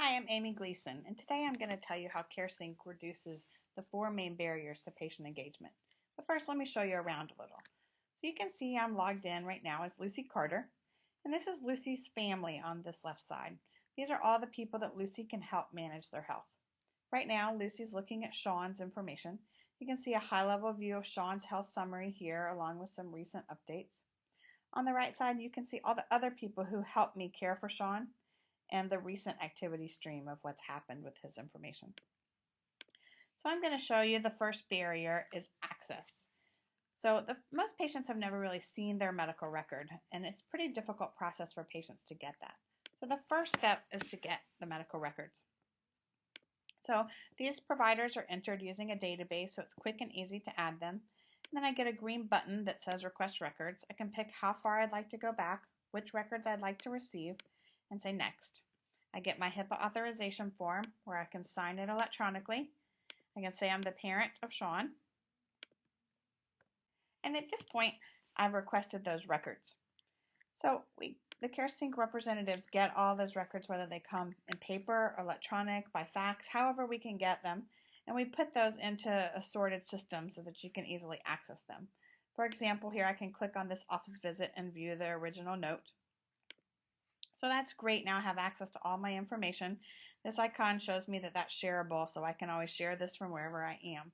Hi, I'm Amy Gleason, and today I'm going to tell you how CareSync reduces the four main barriers to patient engagement. But first, let me show you around a little. So you can see I'm logged in right now as Lucy Carter, and this is Lucy's family on this left side. These are all the people that Lucy can help manage their health. Right now, Lucy's looking at Sean's information. You can see a high-level view of Sean's health summary here, along with some recent updates. On the right side, you can see all the other people who helped me care for Sean and the recent activity stream of what's happened with his information. So I'm going to show you the first barrier is access. So most patients have never really seen their medical record, and it's a pretty difficult process for patients to get that. So the first step is to get the medical records. So these providers are entered using a database, so it's quick and easy to add them. And then I get a green button that says Request Records. I can pick how far I'd like to go back, which records I'd like to receive, and say Next. I get my HIPAA authorization form where I can sign it electronically. I can say I'm the parent of Sean. And at this point, I've requested those records. So the CareSync representatives get all those records, whether they come in paper, electronic, by fax, however we can get them. And we put those into a sorted system so that you can easily access them. For example, here I can click on this office visit and view the original note. So that's great. Now I have access to all my information. This icon shows me that that's shareable, so I can always share this from wherever I am.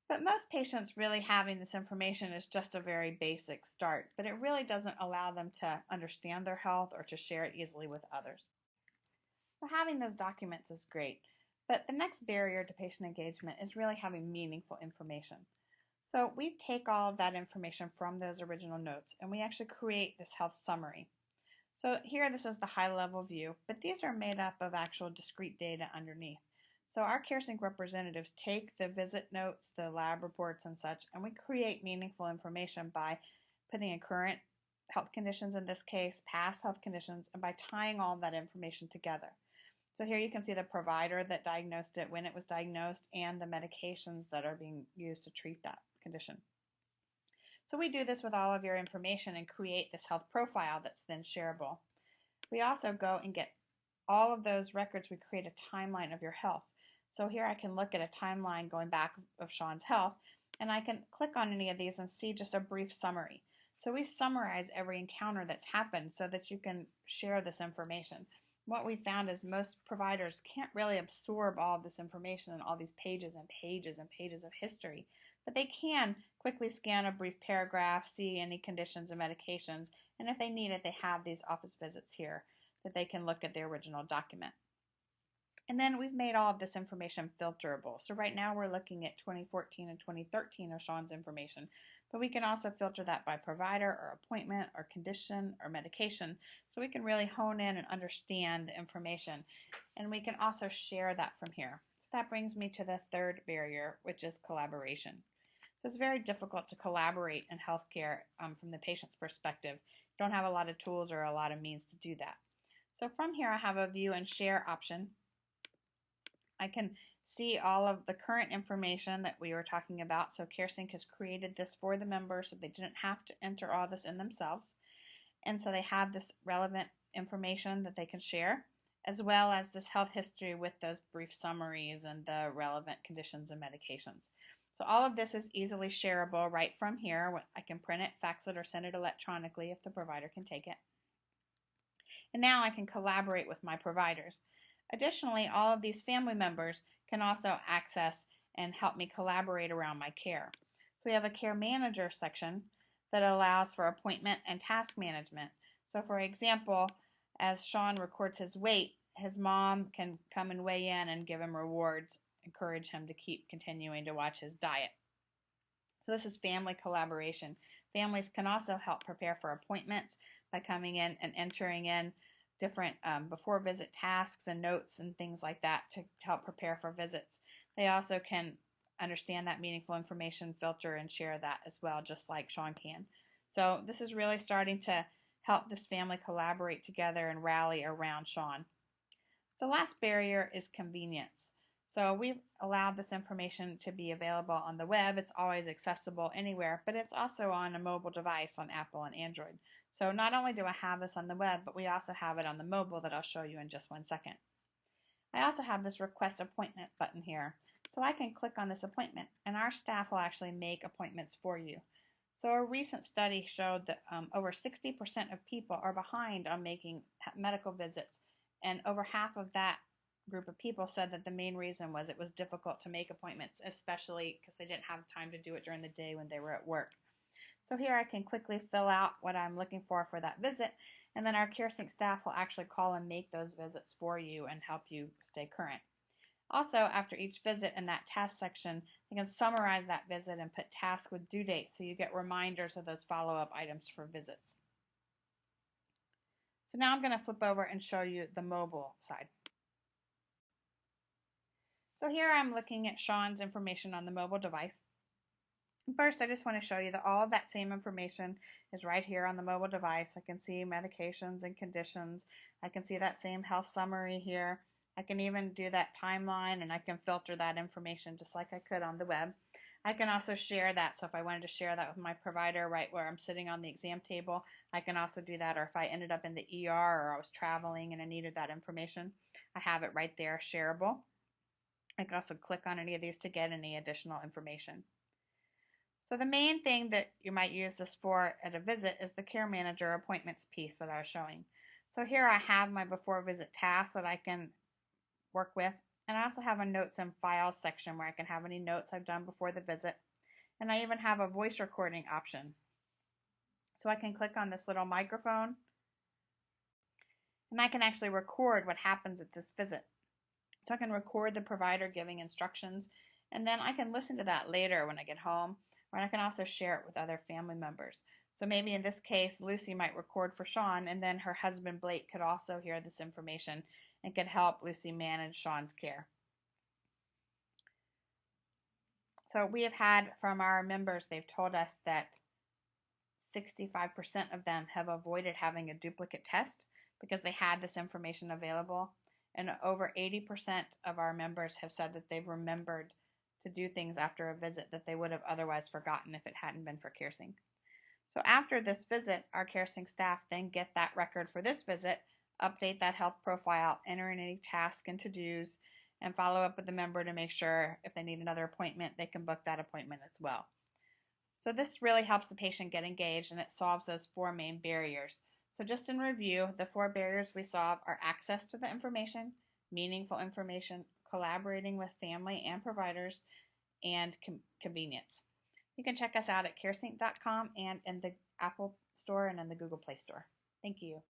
But most patients really having this information is just a very basic start, but it really doesn't allow them to understand their health or to share it easily with others. So having those documents is great, but the next barrier to patient engagement is really having meaningful information. So we take all of that information from those original notes and we actually create this health summary. So here this is the high-level view, but these are made up of actual discrete data underneath. So our CareSync representatives take the visit notes, the lab reports and such, and we create meaningful information by putting in current health conditions in this case, past health conditions, and by tying all of that information together. So here you can see the provider that diagnosed it, when it was diagnosed, and the medications that are being used to treat that condition. So we do this with all of your information and create this health profile that's then shareable. We also go and get all of those records. We create a timeline of your health. So here I can look at a timeline going back of Sean's health, and I can click on any of these and see just a brief summary. So we summarize every encounter that's happened so that you can share this information. What we found is most providers can't really absorb all of this information and all these pages and pages and pages of history, but they can quickly scan a brief paragraph, see any conditions and medications, and if they need it, they have these office visits here that they can look at the original document. And then we've made all of this information filterable. So right now we're looking at 2014 and 2013 of Sean's information, but we can also filter that by provider or appointment or condition or medication, so we can really hone in and understand the information. And we can also share that from here. So that brings me to the third barrier, which is collaboration. So it's very difficult to collaborate in healthcare from the patient's perspective. You don't have a lot of tools or a lot of means to do that. So from here I have a view and share option. I can see all of the current information that we were talking about. So CareSync has created this for the members so they didn't have to enter all this in themselves. And so they have this relevant information that they can share, as well as this health history with those brief summaries and the relevant conditions and medications. So all of this is easily shareable right from here. I can print it, fax it, or send it electronically if the provider can take it. And now I can collaborate with my providers. Additionally, all of these family members can also access and help me collaborate around my care. So we have a care manager section that allows for appointment and task management. So for example, as Sean records his weight, his mom can come and weigh in and give him rewards, encourage him to keep continuing to watch his diet. So this is family collaboration. Families can also help prepare for appointments by coming in and entering in different before visit tasks and notes and things like that to help prepare for visits. They also can understand that meaningful information, filter, and share that as well, just like Sean can. So this is really starting to help this family collaborate together and rally around Sean. The last barrier is convenience. So we've allowed this information to be available on the web. It's always accessible anywhere, but it's also on a mobile device on Apple and Android. So not only do I have this on the web, but we also have it on the mobile that I'll show you in just one second. I also have this request appointment button here. So I can click on this appointment and our staff will actually make appointments for you. So a recent study showed that over 60% of people are behind on making medical visits, and over half of that group of people said that the main reason was it was difficult to make appointments, especially because they didn't have time to do it during the day when they were at work. So here I can quickly fill out what I'm looking for that visit, and then our CareSync staff will actually call and make those visits for you and help you stay current. Also, after each visit in that task section, you can summarize that visit and put tasks with due dates so you get reminders of those follow-up items for visits. So now I'm going to flip over and show you the mobile side. So here I'm looking at Sean's information on the mobile device. First, I just want to show you that all of that same information is right here on the mobile device. I can see medications and conditions. I can see that same health summary here. I can even do that timeline, and I can filter that information just like I could on the web. I can also share that, so if I wanted to share that with my provider right where I'm sitting on the exam table, I can also do that, or if I ended up in the ER or I was traveling and I needed that information, I have it right there, shareable. I can also click on any of these to get any additional information. So the main thing that you might use this for at a visit is the care manager appointments piece that I was showing. So here I have my before visit tasks that I can work with, and I also have a notes and files section where I can have any notes I've done before the visit, and I even have a voice recording option. So I can click on this little microphone and I can actually record what happens at this visit. So I can record the provider giving instructions, and then I can listen to that later when I get home, or I can also share it with other family members. So maybe in this case, Lucy might record for Sean, and then her husband Blake could also hear this information and could help Lucy manage Sean's care. So we have had from our members, they've told us that 65% of them have avoided having a duplicate test because they had this information available. And over 80% of our members have said that they've remembered to do things after a visit that they would have otherwise forgotten if it hadn't been for CareSync. So after this visit, our CareSync staff then get that record for this visit, update that health profile, enter in any tasks and to-dos, and follow up with the member to make sure if they need another appointment, they can book that appointment as well. So this really helps the patient get engaged, and it solves those four main barriers. So just in review, the four barriers we solve are access to the information, meaningful information, collaborating with family and providers, and convenience. You can check us out at caresync.com and in the Apple Store and in the Google Play Store. Thank you.